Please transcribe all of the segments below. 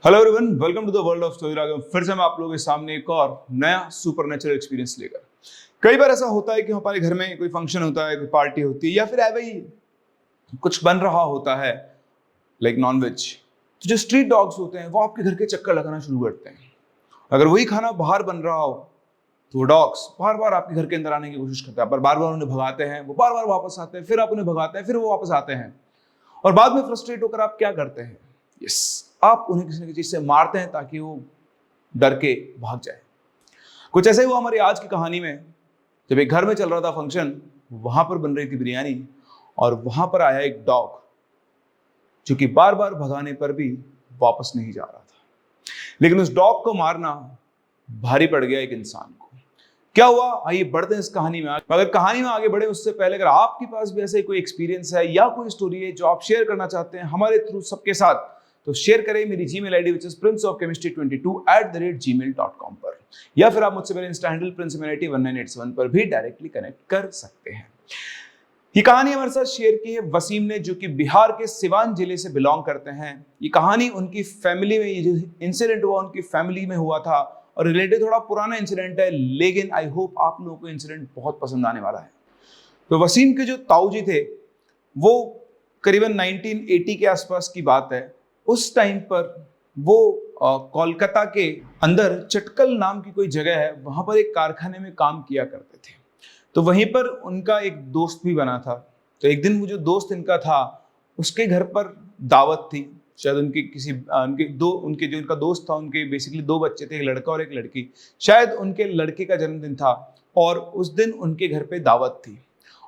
Hello everyone, welcome to the world of story Ragam. फिर से मैं आप लोगों के सामने एक और नया सुपरनेचुरल एक्सपीरियंस लेकर। कई बार ऐसा होता है कि हमारे घर में कोई फंक्शन होता है, कोई पार्टी होती है, या फिर भाई कुछ बन रहा होता है लाइक नॉन वेज। तो जो स्ट्रीट डॉग्स होते हैं वो आपके घर के चक्कर लगाना शुरू करते हैं। अगर वही खाना बाहर बन रहा हो तो वो डॉग्स बार बार आपके घर के अंदर आने की कोशिश करते हैं, पर बार बार उन्हें भगाते हैं, वो बार बार वापस आते हैं, फिर आप उन्हें भगाते हैं, फिर वो वापस आते हैं। और बाद में फ्रस्ट्रेट होकर आप क्या करते हैं? यस, आप उन्हें किसी न किसी चीज से मारते हैं ताकि वो डर के भाग जाए। कुछ ऐसे ही हुआ हमारी आज की कहानी में। जब एक घर में चल रहा था फंक्शन, वहां पर बन रही थी बिरयानी, और वहां पर आया एक डॉग जो कि बार बार भगाने पर भी वापस नहीं जा रहा था। लेकिन उस डॉग को मारना भारी पड़ गया एक इंसान को। क्या हुआ, आइए बढ़ते हैं इस कहानी में आगे। मगर कहानी में आगे बढ़े उससे पहले अगर आपके पास भी ऐसे कोई एक्सपीरियंस है या कोई स्टोरी है जो आप शेयर करना चाहते हैं हमारे थ्रू सबके साथ, तो शेयर करें मेरी Gmail ID which is princeofchemistry22@gmail.com पर, या फिर आप मुझसे मेरे इंस्टा हैंडल princehumanity1987 पर भी डायरेक्टली कनेक्ट कर सकते हैं। ये कहानी हमारे साथ शेयर की है वसीम ने, जो कि बिहार के सिवान जिले से बिलोंग करते हैं। ये कहानी उनकी फैमिली में, ये जो इंसिडेंट हुआ उनकी फैमिली में हुआ था, और रिलेटेड थोड़ा पुराना इंसिडेंट है, लेकिन आई होप आप लोगों को इंसिडेंट बहुत पसंद आने वाला है। तो वसीम के जो ताऊजी थे वो करीबन 1980 के आसपास की बात है। उस टाइम पर वो कोलकाता के अंदर चटकल नाम की कोई जगह है, वहां पर एक कारखाने में काम किया करते थे। तो वहीं पर उनका एक दोस्त भी बना था। तो एक दिन वो जो दोस्त इनका था उसके घर पर दावत थी। शायद उनके किसी उनके जो इनका दोस्त था उनके बेसिकली दो बच्चे थे, एक लड़का और एक लड़की। शायद उनके लड़के का जन्मदिन था और उस दिन उनके घर पे दावत थी,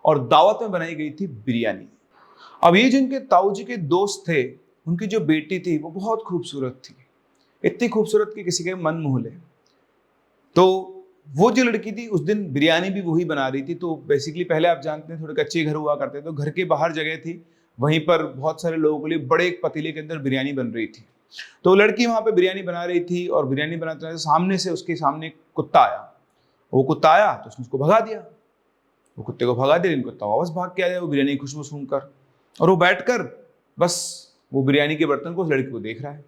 और दावत में बनाई गई थी बिरयानी। अब ये जिनके ताऊजी के दोस्त थे, उनकी जो बेटी थी वो बहुत खूबसूरत थी, इतनी खूबसूरत कि किसी के मन मोह ले। तो वो जो लड़की थी उस दिन बिरयानी भी वही बना रही थी। तो बेसिकली पहले आप जानते हैं थोड़े कच्चे घर हुआ करते थे, तो घर के बाहर जगह थी, वहीं पर बहुत सारे लोगों के लिए बड़े एक पतीले के अंदर बिरयानी बन रही थी। तो लड़की वहां पे बिरयानी बना रही थी, और बिरयानी बनाते सामने से उसके सामने कुत्ता आया। वो कुत्ता आया तो उसने उसको भगा दिया। वो कुत्ते को भगा दिया, कुत्ता वापस भाग के आया वो बिरयानी की खुशबू सूंघकर, और वो बैठकर बस वो बिरयानी के बर्तन को उस लड़की को देख रहा है।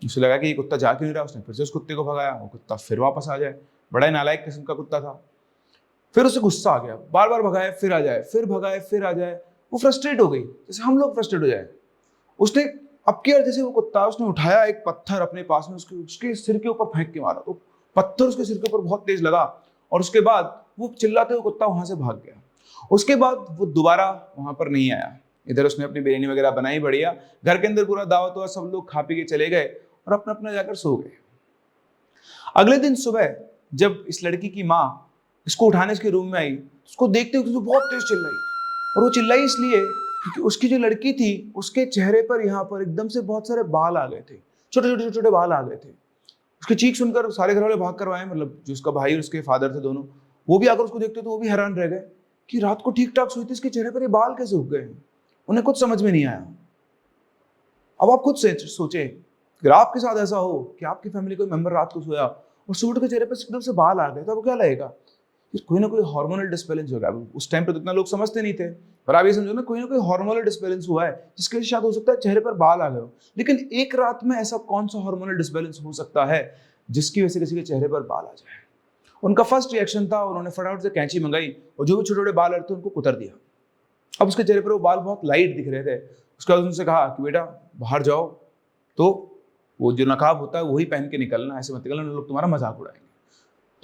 उसे लगा कि ये कुत्ता जा क्यों नहीं रहा, उसने फिर से उस कुत्ते को भगाया, वो कुत्ता फिर वापस आ जाए। बड़ा ही नालायक किस्म का कुत्ता था। फिर उसे गुस्सा आ गया, बार बार भगाए फिर आ जाए, फिर भगाए फिर आ जाए। वो फ्रस्ट्रेट हो गई, जैसे हम लोग फ्रस्ट्रेट हो जाए। उसने अब किया, जैसे वो कुत्ता, उसने उठाया एक पत्थर अपने पास में, उसके सिर के ऊपर फेंक के मारा। तो पत्थर उसके सिर के ऊपर बहुत तेज लगा, और उसके बाद वो चिल्लाते हुए कुत्ता वहां से भाग गया। उसके बाद वो दोबारा वहां पर नहीं आया। इधर उसने अपनी बिरयानी वगैरह बनाई, बढ़िया घर के अंदर पूरा दावत हुआ, सब लोग खा पी के चले गए और अपना अपना जाकर सो गए। अगले दिन सुबह जब इस लड़की की माँ इसको उठाने इसके रूम में आई, उसको देखते हुए बहुत तेज चिल्लाई। और वो चिल्लाई इसलिए क्योंकि उसकी जो लड़की थी उसके चेहरे पर यहाँ पर एकदम से बहुत सारे बाल आ गए थे, छोटे छोटे छोटे छोटे बाल आ गए थे। उसकी चीख सुनकर सारे घर वाले भाग कर आए, मतलब जो उसका भाई और उसके फादर थे दोनों, वो भी आकर उसको देखते तो वो भी हैरान रह गए कि रात को ठीक ठाक सोई थी, इसके चेहरे पर ये बाल कैसे उग गए। उन्हें कुछ समझ में नहीं आया। अब आप खुद से सोचे, अगर आपके साथ ऐसा हो कि आपकी फैमिली कोई मेंबर रात को सोया और सूट के चेहरे पर एकदम से बाल आ गए, तो आपको क्या लगेगा? कोई ना कोई हार्मोनल डिस्बैलेंस होगा। उस टाइम पर तो इतना लोग समझते नहीं थे, पर आप ये समझो ना, कोई ना कोई हार्मोनल डिस्बैलेंस हुआ है जिसके वजह से शायद हो सकता है चेहरे पर बाल आ गए हो। लेकिन एक रात में ऐसा कौन सा हार्मोनल डिस्बैलेंस हो सकता है जिसकी वजह से किसी के चेहरे पर बाल आ जाए? उनका फर्स्ट रिएक्शन था, उन्होंने फटाफट से कैंची मंगाई और जो भी छोटे छोटे बाल आ रहे थे उनको कुतर दिया। अब उसके चेहरे पर वो बाल बहुत लाइट दिख रहे थे। उसके बाद उनसे कहा कि बेटा बाहर जाओ, तो वो जो नकाब होता है वही पहन के निकलना, ऐसे मत निकलना, लोग तुम्हारा मजाक उड़ाएंगे।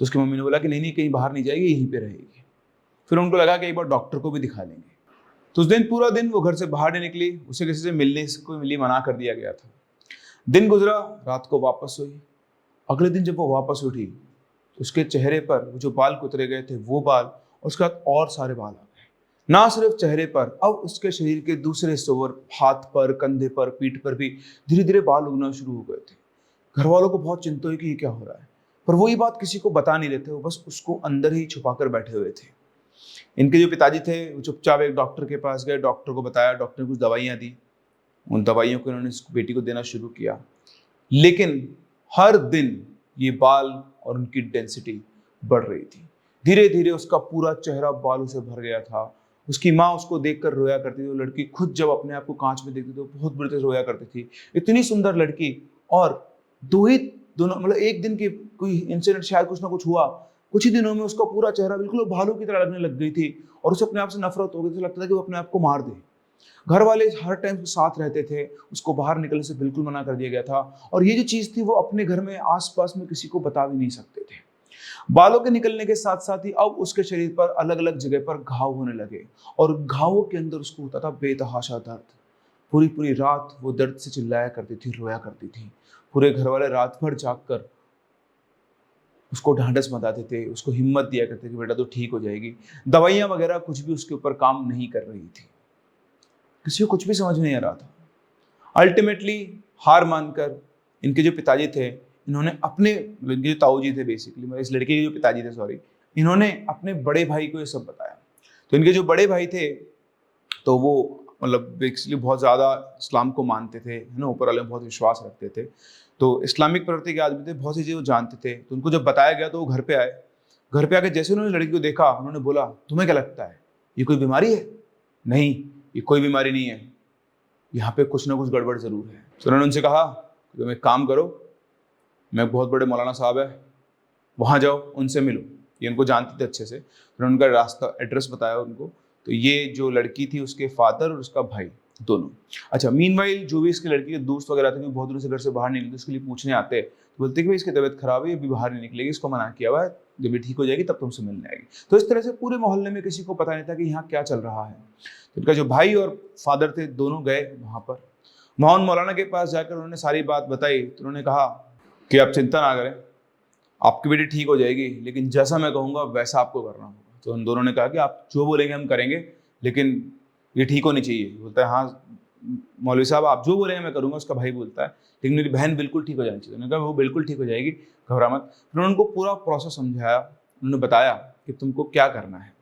तो उसकी मम्मी ने बोला कि नहीं नहीं, कहीं बाहर नहीं जाएगी, यहीं पे रहेगी। फिर उनको लगा कि एक बार डॉक्टर को भी दिखा लेंगे। तो उस दिन पूरा दिन वो घर से बाहर नहीं निकली, उसे किसी से मिलने को मिली मना कर दिया गया था। दिन गुजरा, रात को वापस हुई। अगले दिन जब वो वापस उठी तो उसके चेहरे पर वो जो बाल कुतरे गए थे वो बाल, और उसके बाद और सारे बाल आ गए। ना सिर्फ चेहरे पर, अब उसके शरीर के दूसरे हिस्सों पर, हाथ पर, कंधे पर, पीठ पर भी धीरे धीरे बाल उगना शुरू हो गए थे। घर वालों को बहुत चिंता हुई कि ये क्या हो रहा है, पर वो ये बात किसी को बता नहीं रहे थे, वो बस उसको अंदर ही छुपा कर बैठे हुए थे। इनके जो पिताजी थे वो चुपचाप एक डॉक्टर के पास गए, डॉक्टर को बताया, डॉक्टर ने कुछ दवाइयाँ दी। उन दवाइयों को इन्होंने इस बेटी को देना शुरू किया, लेकिन हर दिन ये बाल और उनकी डेंसिटी बढ़ रही थी। धीरे धीरे उसका पूरा चेहरा बालों से भर गया था। उसकी माँ उसको देखकर रोया करती थी। वो लड़की खुद जब अपने आप को कांच में देखती थी तो बहुत बुरी तरह रोया करती थी। इतनी सुंदर लड़की और दोनों मतलब एक दिन के कोई इंसिडेंट, शायद कुछ ना कुछ हुआ, कुछ ही दिनों में उसका पूरा चेहरा बिल्कुल भालू की तरह लगने लग गई थी और उसे अपने आप से नफरत हो गई थी। लगता था कि वो अपने आप को मार दे। घर वाले हर टाइम साथ रहते थे, उसको बाहर निकलने से बिल्कुल मना कर दिया गया था और ये जो चीज थी वो अपने घर में आसपास में किसी को बता भी नहीं सकते थे। बालों के निकलने के साथ साथ ही अब उसके शरीर पर अलग अलग जगह पर घाव होने लगे और घावों के अंदर उसको होता था बेतहाशा दर्द। पूरी पूरी रात वो दर्द से चिल्लाया करती थी, रोया करती थी। पूरे घर वाले रात भर जागकर उसको ढांढस बंधाते थे, उसको हिम्मत दिया करते कि बेटा तो ठीक हो जाएगी। दवाइयां वगैरह कुछ भी उसके ऊपर काम नहीं कर रही थी। किसी को कुछ भी समझ नहीं आ रहा था। अल्टीमेटली हार मानकर इनके जो पिताजी थे, इन्होंने अपने, इनके जो ताऊ जी थे बेसिकली, इस लड़के के जो पिताजी थे सॉरी, इन्होंने अपने बड़े भाई को ये सब बताया। तो इनके जो बड़े भाई थे तो वो मतलब बेसिकली बहुत ज़्यादा इस्लाम को मानते थे, है ना, ऊपर वाले में बहुत विश्वास रखते थे। तो इस्लामिक प्रवृत्ति के आदमी थे, बहुत सी चीज़ें वो जानते थे। तो उनको जब बताया गया तो वो घर पे आए। घर पे आके जैसे उन्होंने लड़की को देखा, उन्होंने बोला तुम्हें क्या लगता है ये कोई बीमारी है? नहीं, ये कोई बीमारी नहीं है, यहाँ पे कुछ ना कुछ गड़बड़ जरूर है। तो उन्होंने उनसे कहा तुम एक काम करो, मैं बहुत बड़े मौलाना साहब है, वहाँ जाओ, उनसे मिलो। ये उनको जानते थे अच्छे से। उन्होंने उनका रास्ता एड्रेस बताया उनको। तो ये जो लड़की थी उसके फादर और उसका भाई दोनों। अच्छा, मीनवाइल जो भी इसकी लड़की के दोस्त वगैरह थे, बहुत दूर से घर से बाहर नहीं निकलते, उसके लिए पूछने आते, तो बोलते कि भाई इसकी तबीयत खराब है, ये अभी बाहर नहीं निकलेगी, इसको मना किया हुआ है, जब ये ठीक हो जाएगी तब तुमसे मिलने आएगी। तो इस तरह से पूरे मोहल्ले में किसी को पता नहीं था कि यहाँ क्या चल रहा है। तो इनका जो भाई और फादर थे दोनों गए वहाँ पर। मोहन मौलाना के पास जाकर उन्होंने सारी बात बताई। तो उन्होंने कहा कि आप चिंता ना करें, आपकी बेटी ठीक हो जाएगी, लेकिन जैसा मैं कहूँगा वैसा आपको करना होगा। तो उन दोनों ने कहा कि आप जो बोलेंगे हम करेंगे, लेकिन ये ठीक होनी चाहिए। बोलता है हाँ मौलवी साहब, आप जो बोलेंगे मैं करूँगा। उसका भाई बोलता है लेकिन मेरी बहन बिल्कुल ठीक हो जानी चाहिए। उन्होंने कहा वो बिल्कुल ठीक हो जाएगी, घबरा मत। फिर उन्होंने उनको पूरा प्रोसेस समझाया। उन्होंने बताया कि तुमको क्या करना है।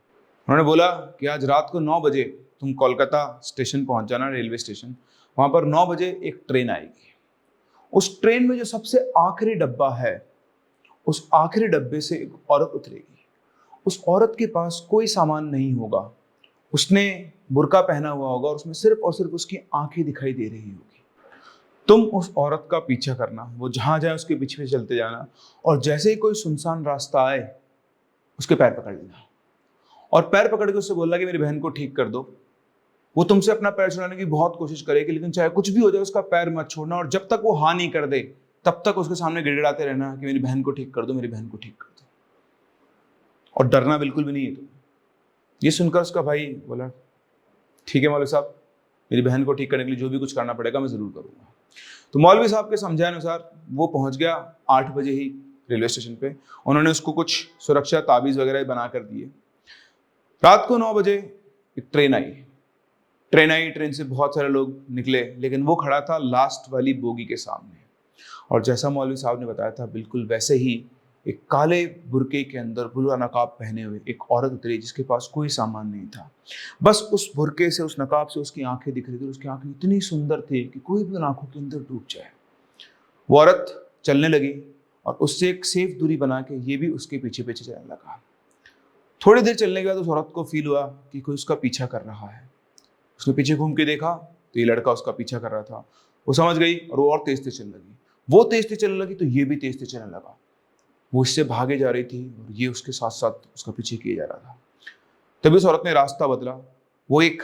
उन्होंने बोला कि आज रात को 9 बजे तुम कोलकाता स्टेशन पहुंच जाना, रेलवे स्टेशन। वहाँ पर 9 बजे एक ट्रेन आएगी। उस ट्रेन में जो सबसे आखिरी डब्बा है, उस आखिरी डब्बे से एक औरत उतरेगी। उस औरत के पास कोई सामान नहीं होगा, उसने बुर्का पहना हुआ होगा और उसमें सिर्फ और सिर्फ उसकी आंखें दिखाई दे रही होगी। तुम उस औरत का पीछा करना, वो जहां जाए उसके पीछे पीछे चलते जाना और जैसे ही कोई सुनसान रास्ता आए उसके पैर पकड़ लेना और पैर पकड़ के उससे बोलना कि मेरी बहन को ठीक कर दो। वो तुमसे अपना पैर छुड़ाने की बहुत कोशिश करेगी, लेकिन चाहे कुछ भी हो जाए उसका पैर मत छोड़ना और जब तक वो हाँ नहीं कर दे तब तक उसके सामने गिड़गिड़ाते रहना कि मेरी बहन को ठीक कर दो, मेरी बहन को ठीक कर दो, और डरना बिल्कुल भी नहीं है। तो ये सुनकर उसका भाई बोला ठीक है मौलवी साहब, मेरी बहन को ठीक करने के लिए जो भी कुछ करना पड़ेगा मैं ज़रूर करूँगा। तो मौलवी साहब के समझाए अनुसार वो पहुँच गया 8 बजे ही रेलवे स्टेशन पे। उन्होंने उसको कुछ सुरक्षा ताबीज़ वगैरह बना कर दिए। रात को 9 बजे एक ट्रेन आई। ट्रेन से बहुत सारे लोग निकले, लेकिन वो खड़ा था लास्ट वाली बोगी के सामने। और जैसा मौलवी साहब ने बताया था बिल्कुल वैसे ही एक काले बुर्के के अंदर बुरा नकाब पहने हुए एक औरत उतरी, जिसके पास कोई सामान नहीं था। बस उस बुर्के से, उस नकाब से उसकी आंखें दिख रही थी। उसकी आंखें इतनी सुंदर थी कि कोई भी उन आंखों के अंदर डूब जाए। वो औरत चलने लगी और उससे एक सेफ दूरी बना के ये भी उसके पीछे पीछे चलने लगा। थोड़ी देर चलने के बाद उस औरत को फील हुआ कि कोई उसका पीछा कर रहा है। उसने पीछे घूम के देखा तो ये लड़का उसका पीछा कर रहा था। वो समझ गई और वो और तेज तेज चलने लगी। वो तेज तेज चलने लगी तो ये भी तेज तेज चलने लगा। वो इससे भागे जा रही थी और ये उसके साथ साथ उसका पीछे किए जा रहा था। तभी उस औरत ने रास्ता बदला। वो एक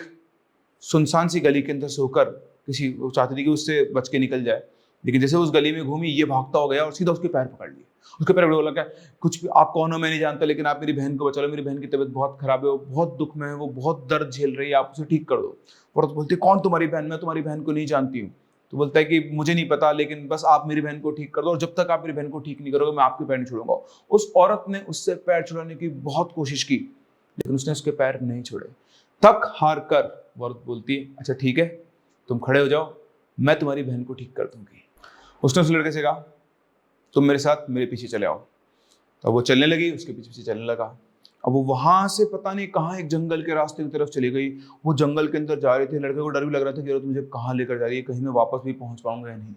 सुनसान सी गली के अंदर से होकर वो चाहती थी कि उससे बच के निकल जाए, लेकिन जैसे उस गली में घूमी ये भागता हो गया और सीधा उसके पैर पकड़ लिए। उसके पैर बोला क्या कुछ भी, आप कौन हो मैं नहीं जानता, लेकिन आप मेरी बहन को बचा लो, मेरी बहन की तबीयत बहुत खराब है, वो बहुत दुख में है, वो बहुत दर्द झेल रही है, आप उसे ठीक कर दो। औरत बोलती है कौन तुम्हारी बहन? मैं तुम्हारी बहन को नहीं जानती हूँ। तो बोलता है कि मुझे नहीं पता, लेकिन बस आप मेरी बहन को ठीक कर दो और जब तक आप मेरी बहन को ठीक नहीं करोगे मैं आपके पैर नहीं छोड़ूंगा। उस औरत ने उससे पैर छुड़ाने की बहुत कोशिश की, लेकिन उसने उसके पैर नहीं छोड़े। थक हार कर वो औरत बोलती है अच्छा ठीक है, तुम खड़े हो जाओ, मैं तुम्हारी बहन को ठीक कर दूंगी। उसने उस लड़के से कहा तुम मेरे साथ मेरे पीछे चले आओ। तो वो चलने लगी, उसके पीछे पीछे चलने लगा। अब वो वहां से पता नहीं कहाँ एक जंगल के रास्ते की तरफ चली गई। वो जंगल के अंदर जा रहे थे। लड़के को डर भी लग रहा था कि मुझे कहाँ लेकर जा रही है, कहीं मैं वापस भी पहुंच पाऊंगा या नहीं।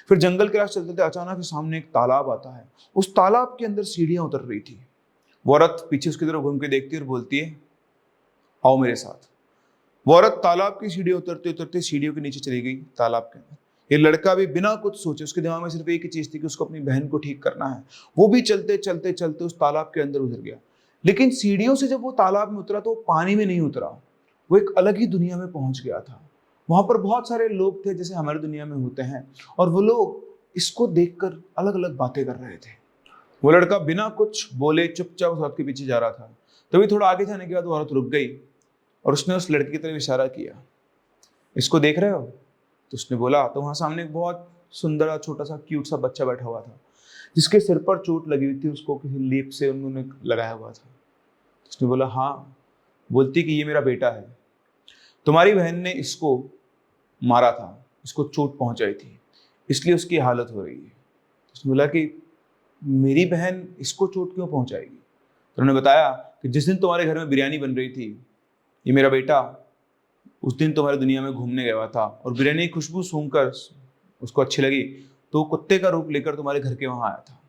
फिर जंगल के रास्ते चलते थे, अचानक सामने एक तालाब आता है। उस तालाब के अंदर सीढ़ियां उतर रही थी। वो औरत पीछे उसकी तरफ घूम के देखती है और बोलती है आओ मेरे साथ। वो औरत तालाब की सीढ़ियां उतरते उतरते सीढ़ियों के नीचे चली गई तालाब के अंदर। ये लड़का भी बिना कुछ सोचे, उसके दिमाग में सिर्फ एक ही चीज थी कि उसको अपनी बहन को ठीक करना है। वो भी चलते चलते चलते उस तालाब के अंदर उतर गया। लेकिन सीढ़ियों से जब वो तालाब में उतरा तो वो पानी में नहीं उतरा, वो एक अलग ही दुनिया में पहुंच गया था। वहां पर बहुत सारे लोग थे जैसे हमारी दुनिया में होते हैं, और वो लोग इसको देखकर अलग अलग बातें कर रहे थे। वो लड़का बिना कुछ बोले चुपचाप उस औरत के पीछे जा रहा था। तभी थोड़ा आगे जाने के बाद वो औरत रुक गई और उसने उस लड़के की तरफ इशारा किया, इसको देख रहे हो? तो उसने बोला। तो वहां सामने एक बहुत सुंदर छोटा सा क्यूट सा बच्चा बैठा हुआ था, जिसके सिर पर चोट लगी हुई थी, उसको किसी लीप से उन्होंने लगाया हुआ था। उसने बोला हाँ। बोलती कि ये मेरा बेटा है, तुम्हारी बहन ने इसको मारा था, इसको चोट पहुंचाई थी, इसलिए उसकी हालत हो रही है। उसने बोला कि मेरी बहन इसको चोट क्यों पहुंचाएगी? तो उन्होंने बताया कि जिस दिन तुम्हारे घर में बिरयानी बन रही थी, ये मेरा बेटा उस दिन तुम्हारी दुनिया में घूमने गया हुआ था और बिरयानी की खुशबू सूंघकर उसको अच्छी लगी, तो कुत्ते का रूप लेकर तुम्हारे घर के वहां आया था,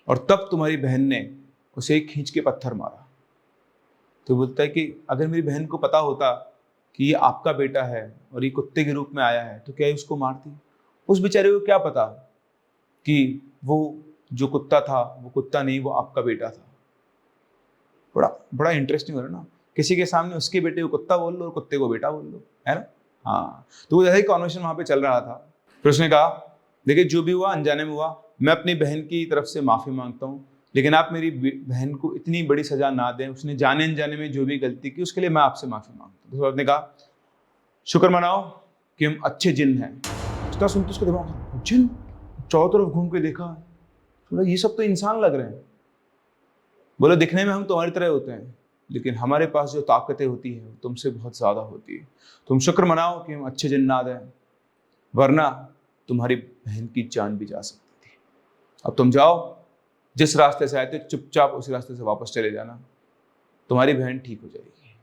और तब तुम्हारी बहन ने उसे खींच के पत्थर मारा। तो बोलता है कि अगर मेरी बहन को पता होता कि ये आपका बेटा है और ये कुत्ते के रूप में आया है तो क्या ये उसको मारती? उस बेचारे को क्या पता कि वो जो कुत्ता था वो कुत्ता नहीं, वो आपका बेटा था। बड़ा बड़ा इंटरेस्टिंग हो रहा है ना, किसी के सामने उसके बेटे को कुत्ता बोल लो और कुत्ते को बेटा बोल लो, है ना। हाँ, तो वो जैसे ही कॉन्वर्सेशन वहां पे चल रहा था, फिर उसने कहा देखिए जो भी हुआ अनजाने में हुआ, मैं अपनी बहन की तरफ से माफी मांगता हूँ, लेकिन आप मेरी बहन को इतनी बड़ी सजा ना दें, उसने जाने अनजाने में जो भी गलती की उसके लिए मैं आपसे माफी मांगता हूँ। तो उसने कहा शुक्र मनाओ कि हम अच्छे जिन हैं। उसका सुनते उसका दिमाग, जिन? चारों तरफ घूम के देखा, बोला ये सब तो इंसान लग रहे हैं। बोला दिखने में हम तुम्हारी तरह होते हैं, लेकिन हमारे पास जो ताकतें होती हैं वो तुमसे बहुत ज्यादा होती है। तुम शुक्र मनाओ कि हम अच्छे जिन ना दें, वरना तुम्हारी बहन की जान भी जा सकती थी। अब तुम जाओ, जिस रास्ते से आए थे चुपचाप उसी रास्ते से वापस चले जाना, तुम्हारी बहन ठीक हो जाएगी।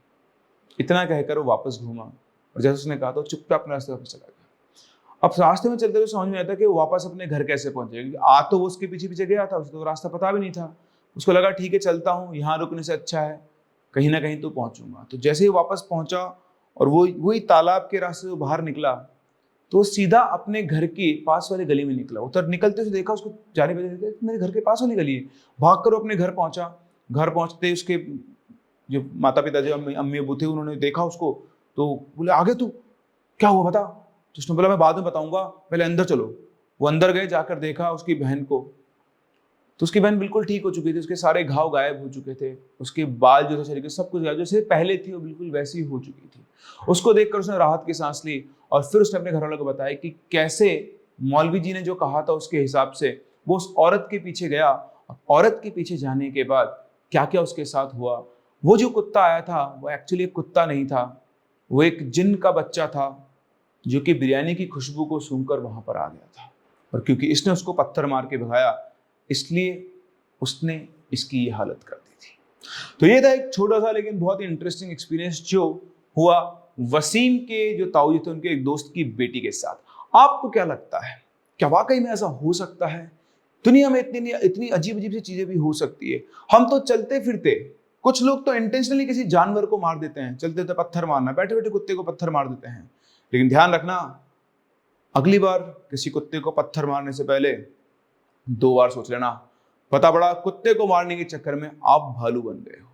इतना कहकर वो वापस घूमा और जैसे उसने कहा तो चुपचाप अपने रास्ते वापस चला गया। अब रास्ते में चलते हुए समझ में आता कि वो वापस अपने घर कैसे पहुंचेगा। आ तो वो उसके पीछे पीछे गया था, उसे तो रास्ता पता भी नहीं था। उसको लगा ठीक है चलता हूँ, यहाँ रुकने से अच्छा है कहीं ना कहीं तो पहुंचूंगा। तो जैसे ही वापस पहुंचा और वो वही तालाब के रास्ते से बाहर निकला, तो सीधा अपने घर के पास वाली गली में निकला। उधर निकलते हुए देखा उसको जाने बजे, मेरे घर के पास वाली गली है। भाग कर अपने घर पहुंचा। घर पहुंचते ही उसके जो माता पिता जो अम्मी अबू थे उन्होंने देखा उसको, तो बोले आगे तू क्या हुआ बता। तो उसने बोला मैं बाद में बताऊंगा, पहले अंदर चलो। वो अंदर गए, जाकर देखा उसकी बहन को, तो उसकी बहन बिल्कुल ठीक हो चुकी थी, उसके सारे घाव गायब हो चुके थे, उसके बाल जो थे शरीर के सब कुछ गायब, जैसे पहले थी वो बिल्कुल वैसी हो चुकी थी। उसको देखकर उसने राहत की सांस ली और फिर उसने अपने घर वालों को बताया कि कैसे मौलवी जी ने जो कहा था उसके हिसाब से वो उस औरत के पीछे गया। औरत के पीछे जाने के बाद क्या क्या उसके साथ हुआ। वो जो कुत्ता आया था वो एक्चुअली कुत्ता नहीं था, वो एक जिन का बच्चा था जो कि बिरयानी की खुशबू को सूंघकर वहां पर आ गया था, और क्योंकि इसने उसको पत्थर मार के भगाया इसलिए उसने इसकी ये हालत कर दी थी। तो ये था एक छोटा सा लेकिन बहुत ही इंटरेस्टिंग एक्सपीरियंस जो हुआ वसीम के जो ताऊ थे उनके एक दोस्त की बेटी के साथ। आपको क्या लगता है, क्या वाकई में ऐसा हो सकता है? दुनिया में इतनी इतनी अजीब अजीब सी चीजें भी हो सकती है। हम तो चलते फिरते, कुछ लोग तो इंटेंशनली किसी जानवर को मार देते हैं, चलते थे पत्थर मारना, बैठे बैठे कुत्ते को पत्थर मार देते हैं। लेकिन ध्यान रखना, अगली बार किसी कुत्ते को पत्थर मारने से पहले 2 बार सोच लेना, पता पड़ा कुत्ते को मारने के चक्कर में आप भालू बन गए हो,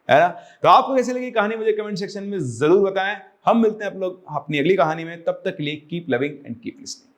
है ना। तो आपको कैसी लगी कहानी मुझे कमेंट सेक्शन में जरूर बताएं। हम मिलते हैं आप लोग अपनी अगली कहानी में, तब तक के लिए keep loving and keep listening.